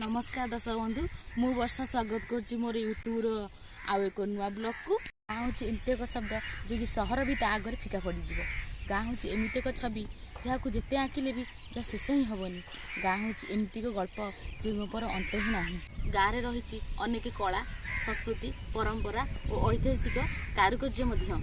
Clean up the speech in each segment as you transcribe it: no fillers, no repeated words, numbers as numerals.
नमस्कार दर्शक बंधु मु वर्षा स्वागत कर मोर यूट्यूब आउ एक नुआ ब्लॉग को। गाँ हूँ एमती एक शब्द जे कि सहर भी आगे फिका पड़ज। गाँ हूँ एमती एक छवि जहाँ को जिते आँकिले भी जहाँ शेष ही हेनी। गाँ हूँ एमती एक गल्प पर अंत ही ना। गाँव में रही अनेक कला संस्कृति परंपरा और ऐतिहासिक कारुकार्य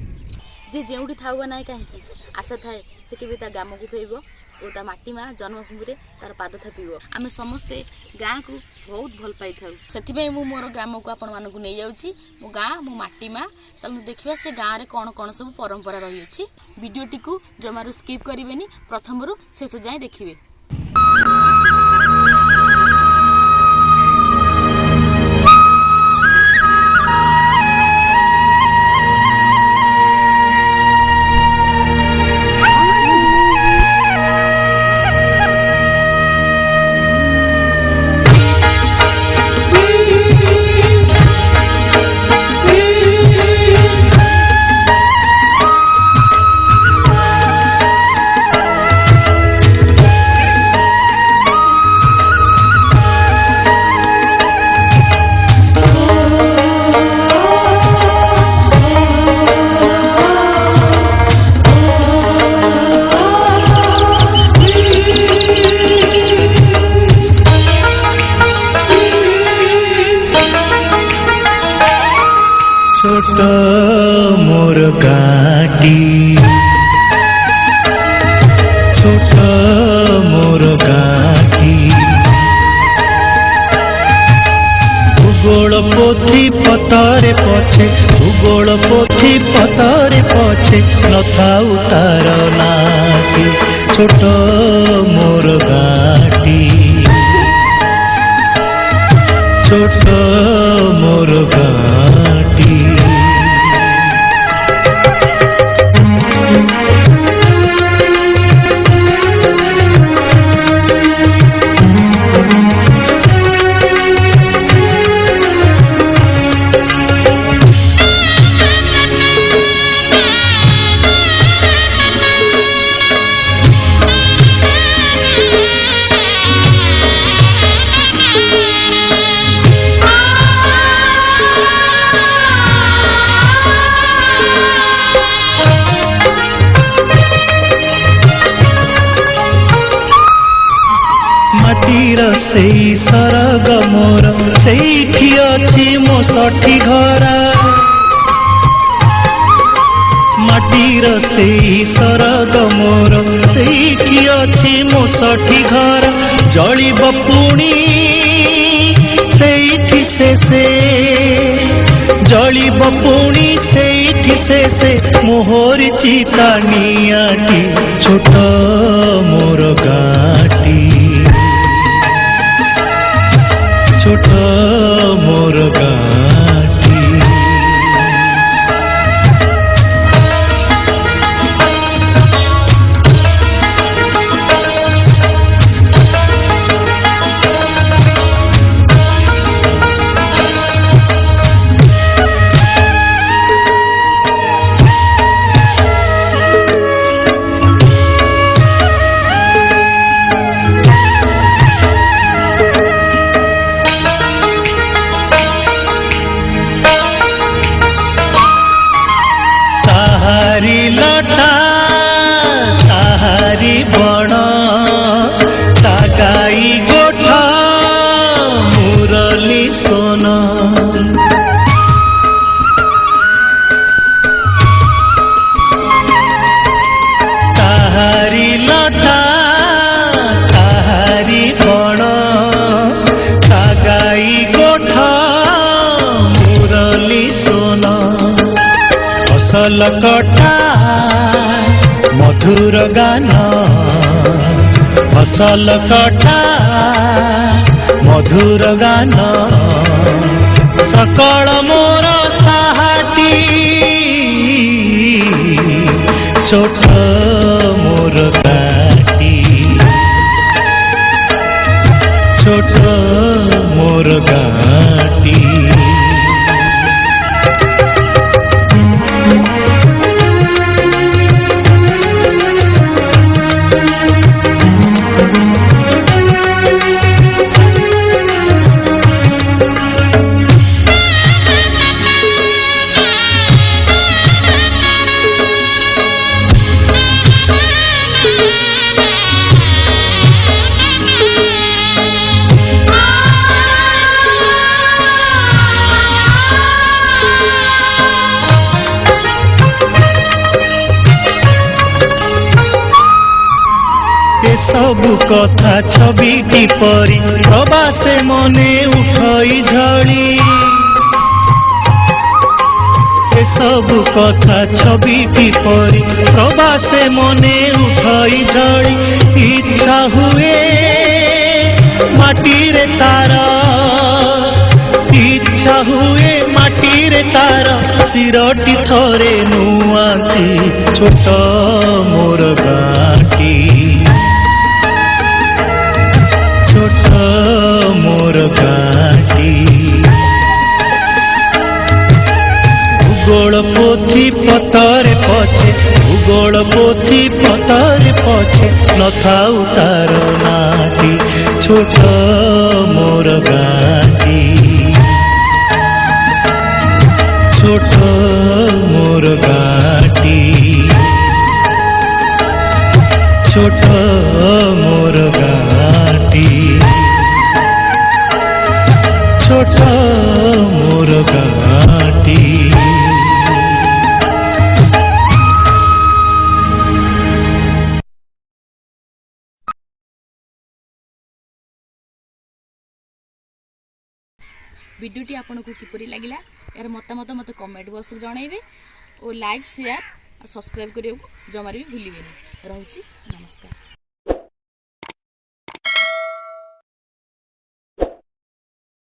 जे जो था ना कहीं आशा थाए से केवे गाम को फेरब और ता माटी माँ जन्मभूमि तार पाद थापिब। आम समस्ते गाँ को बहुत भल पाई था से मोर ग्राम को आपण मानक नहीं जाऊँगी। मो गाँ मो माटी माँ चलते देखा से गाँव में कौन कौन सब परंपरा रही है। वीडियोटी को जमारू स्किप करेंगे प्रथम रु शेष जाए देखिए। छोट मोर गाटी छोट मोर गाटी भूगोल पोथी पतरे पछे भूगोल पोथी पतरे पछे नथाउ तार नाटी। छोट मोर गाटी छोट मोर गाटी सेई सरग मोर सेठी अछि मो षठी घर माटीर सेई सरग मोर सेठी अछि मो षठी घर जलिब पुणी सेठी शेषे जलिब पुणी सेठी शेषे मोहर चिता नियाटी। छोट मोर गाटी छोट मोर गाटी लटा ताहारी बण ता गाई गोठा मुरली सोन ताहारी लटा ताहारी बण ता गाई गोठा मुरली सोन फसल कटा मधुर गान फसल कटा मधुर गान सकल मोर साहाटी। छोट मोर गाटी छोट मोर गाटी କଥା ଛବିଟି ପରି ପ୍ରବାସେ ମନେ ଉଠଇ ଝଳି ଏସବୁ କଥା ଛବିଟି ପରି ପ୍ରବାସେ ମନେ ଉଠଇ ଝଳି ଇଚ୍ଛା ହୁଏ ମାଟିରେ ତାର ଇଚ୍ଛା ହୁଏ ମାଟିରେ ତାର ଶିରଟି ଥରେ ନୁଆନ୍ତି ଛୋଟ ମୋର ଗାଁଟି ଛୋଟ ମୋର ଗାଁଟି ଭୂଗୋଳ ପୋଥି ପତରେ ପଛେ ଭୂଗୋଳ ପୋଥି ପତରେ ପଛେ ନଥାଉ ତାର ନାଟି ଛୋଟ ମୋର ଗାଁଟି ଛୋଟ ମୋର ଗାଁଟି ଛୋଟ ମୋର ଗାଁଟି ଛୋଟ ମୋର ଗାଁଟି भिडियोटी आपको किपरि लगिला यार मतामत मत कमेंट बॉक्स में जनइबे और लाइक शेयर और सब्सक्राइब करने को जमार भी भूलिए। रहुची नमस्कार।